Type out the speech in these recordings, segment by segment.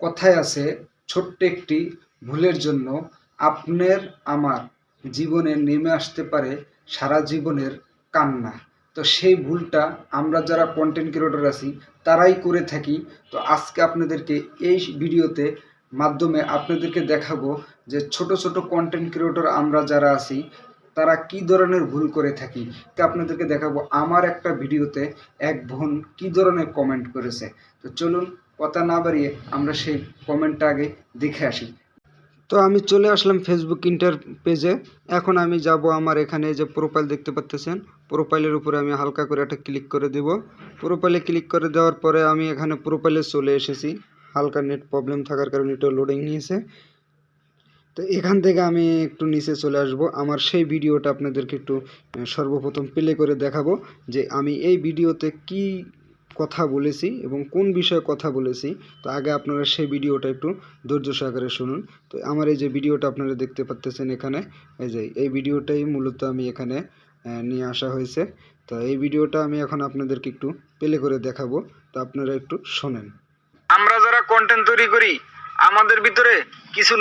কথায় আছে, ছোট্ট একটি ভুলের জন্য আপনার আমার জীবনে নেমে আসতে পারে সারা জীবনের কান্না। তো সেই ভুলটা আমরা যারা কন্টেন্ট ক্রিয়েটর আছি তারাই করে থাকি। তো আজকে আপনাদেরকে এই ভিডিওতে মাধ্যমে আপনাদেরকে দেখাবো যে ছোট ছোট কন্টেন্ট ক্রিয়েটর আমরা যারা আছি তারা কি ধরনের ভুল করে থাকি। তো আপনাদেরকে দেখাবো আমার একটা ভিডিওতে এক বোন কি ধরনের কমেন্ট করেছে। তো চলুন কথা না বাড়িয়ে আমরা সেই কমেন্টটা আগে দেখে আসি। তো আমি চলে আসলাম ফেসবুক ইন্টার পেজে। এখন আমি যাব আমার এখানে যে প্রোফাইল দেখতে পাচ্ছেন, প্রোফাইলের উপরে আমি হালকা করে একটা ক্লিক করে দেব। প্রোফাইলে ক্লিক করে দেওয়ার পরে আমি এখানে প্রোফাইলে চলে এসেছি। হালকা নেট প্রবলেম থাকার কারণে এটা লোডিং নিয়েছে। তো এখান থেকে আমি একটু নিচে চলে আসব। আমার সেই ভিডিওটা আপনাদেরকে একটু সর্বপ্রথম প্লে করে দেখাবো যে আমি এই ভিডিওতে কি কথা বলেছি এবং কোন বিষয়ে কথা বলেছি। তো আগে আপনারা সেই ভিডিওটা একটু ধৈর্য সহকারে শুনুন। তো আমার এই যে ভিডিওটা আপনারা দেখতে পাচ্ছেন এখানে, এই ভিডিওটাই মূলত আমি এখানে নিয়ে আসা হয়েছে। তো এই ভিডিওটা আমি এখন আপনাদেরকে একটু প্লে করে দেখাবো। তো আপনারা একটু শোনেন। আমরা যারা কন্টেন্ট তৈরি করি আমাদের ভিতরে কিছু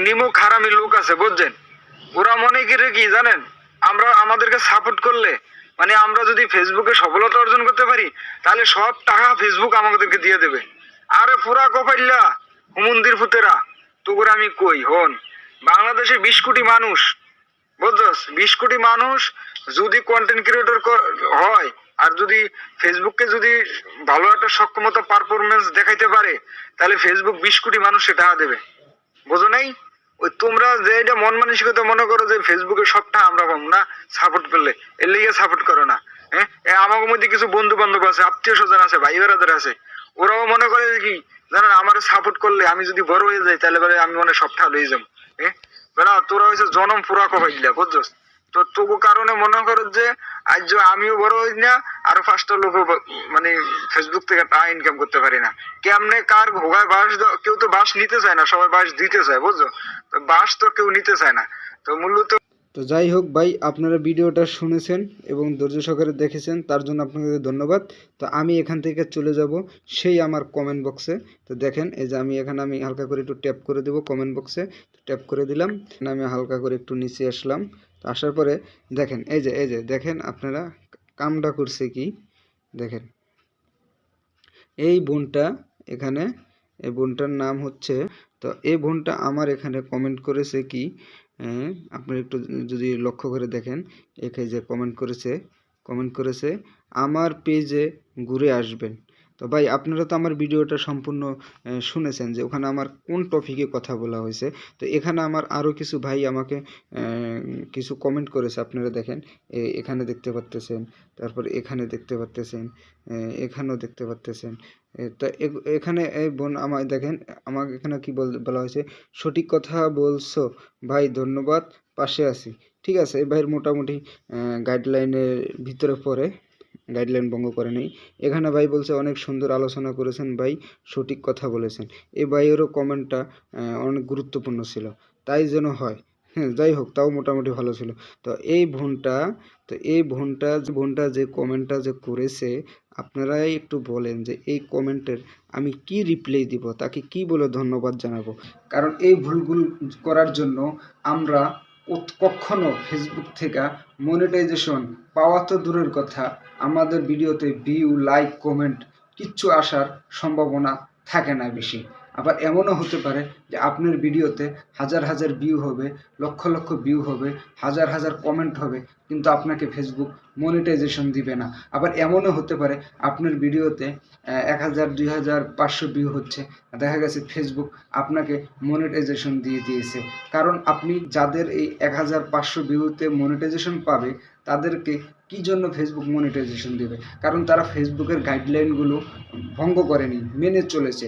নিমুখ হারামি লোক আছে, বুঝছেন? ওরা মনে করে কি জানেন, আমরা আমাদেরকে সাপোর্ট করলে মানে আমরা যদি ফেসবুকে সফলতা অর্জন করতে পারি তাহলে সব টাকা ফেসবুক আমাদেরকে দিয়ে দেবে। আরে পুরা কপাইল্লা হুমন্দির ফুতেরা তোর আমি কই হন, বাংলাদেশে 20 কোটি মানুষ, বুঝছস? 20 কোটি মানুষ যদি কন্টেন্ট ক্রিয়েটর হয় আর যদি ফেসবুককে যদি ভালো একটা সক্ষমতা পারফরমেন্স দেখাইতে পারে তাহলে ফেসবুক 20 কোটি মানুষ সেটা দেবে। বোঝো নাই? ওই তোমরা যে এটা মন মানসিকতা মনে করো যে ফেসবুকে সবটা আমরা পাবো না সাপোর্ট করলে, এর লিগে সাপোর্ট করো না। হ্যাঁ, আমার মধ্যে কিছু বন্ধু বান্ধব আছে, আত্মীয় স্বজন আছে, ভাই বেড়াদের আছে, ওরাও মনে করে কি জানেন, আমার সাপোর্ট করলে আমি যদি বড় হয়ে যাই তাহলে বলে আমি মনে সবটা লয়ে যাবো। হ্যাঁ বেড়া, তোরা হয়েছে জনম পুরা কবাইলা, বুঝছস? তো তবু কারণে মনে করো যে আজ আমিও বড় হই না আরো 5টা লোক মানে ফেসবুক থেকে টাকা ইনকাম করতে পারি না। কেমনে কার ভোগায় বাস, কেউ তো বাস নিতে চায় না, সবাই বাস দিতে চায়, বুঝছো? তো বাস তো কেউ নিতে চায় না। তো মূলত তো যাই হোক ভাই, আপনারা ভিডিওটা শুনেছেন এবং ধৈর্য সহকারে দেখেছেন তার জন্য আপনাদের ধন্যবাদ। তো আমি এখান থেকে চলে যাব সেই আমার কমেন্ট বক্সে। তো দেখেন এই যে আমি এখানে আমি হালকা করে একটু ট্যাপ করে দেব কমেন্ট বক্সে। ট্যাপ করে দিলাম, আমি হালকা করে একটু নিচে আসলাম। তো আসার পরে দেখেন এই যে দেখেন আপনারা কামটা করছে কি দেখেন। এই বোনটা এখানে, এই বোনটার নাম হচ্ছে, তো এই বোনটা আমার এখানে কমেন্ট করেছে কি, আপনারা একটু যদি লক্ষ্য করে দেখেন, এখানে যে কমেন্ট করেছে আমার পেজে ঘুরে আসবেন। তো ভাই আপনারা তো আমার ভিডিওটা সম্পূর্ণ শুনেছেন যে ওখানে আমার কোন টপিকে কথা বলা হয়েছে। তো এখানে আমার আরও কিছু ভাই আমাকে কিছু কমেন্ট করেছে, আপনারা দেখেন এখানে দেখতে পাচ্ছেন, তারপরে এখানে দেখতে পাচ্ছেন, এখানেও দেখতে পাচ্ছেন। তা এখানে এই বোন আমায় দেখেন, আমাকে এখানে কি বলা হয়েছে, সঠিক কথা বলছো ভাই, ধন্যবাদ, পাশে আছি। ঠিক আছে, এই ভাইয়ের মোটামুটি গাইডলাইনের ভিতরে পড়ে, গাইডলাইন ভঙ্গ করে নেই। এখানে ভাই বলছে অনেক সুন্দর আলোচনা করেছেন ভাই, সঠিক কথা বলেছেন। এই ভাইয়েরও কমেন্টটা অনেক গুরুত্বপূর্ণ ছিল, তাই যেন হয়। হ্যাঁ যাই হোক, তাও মোটামুটি ভালো ছিল। তো এই বোনটা যে কমেন্টটা যে করেছে, আপনারাই একটু বলেন যে এই কমেন্টের আমি কি রিপ্লাই দিব, তাকে কি বলে ধন্যবাদ জানাবো। কারণ এই ভুলগুলো করার জন্য আমরা কখনো ফেসবুক থেকে মনিটাইজেশন পাওয়া তো দূরের কথা, আমাদের ভিডিওতে ভিউ, লাইক, কমেন্ট কিচ্ছু আসার সম্ভাবনা থাকে না বেশি। আবার এমনও হতে পারে যে আপনার ভিডিওতে হাজার হাজার ভিউ হবে, লক্ষ লক্ষ ভিউ হবে, হাজার হাজার কমেন্ট হবে, কিন্তু আপনাকে ফেসবুক মনিটাইজেশন দিবে না। আবার এমনও হতে পারে আপনার ভিডিওতে 1000, 2000, 500 ভিউ হচ্ছে, দেখা গেছে ফেসবুক আপনাকে মনিটাইজেশন দিয়ে দিয়েছে। কারণ আপনি যাদের এই 1000, 500 ভিউতে মনিটাইজেশন পাবে তাদেরকে কি জন্য ফেসবুক মনিটাইজেশন দেবে? কারণ তারা ফেসবুকের গাইডলাইনগুলো ভঙ্গ করেনি, মেনে চলেছে।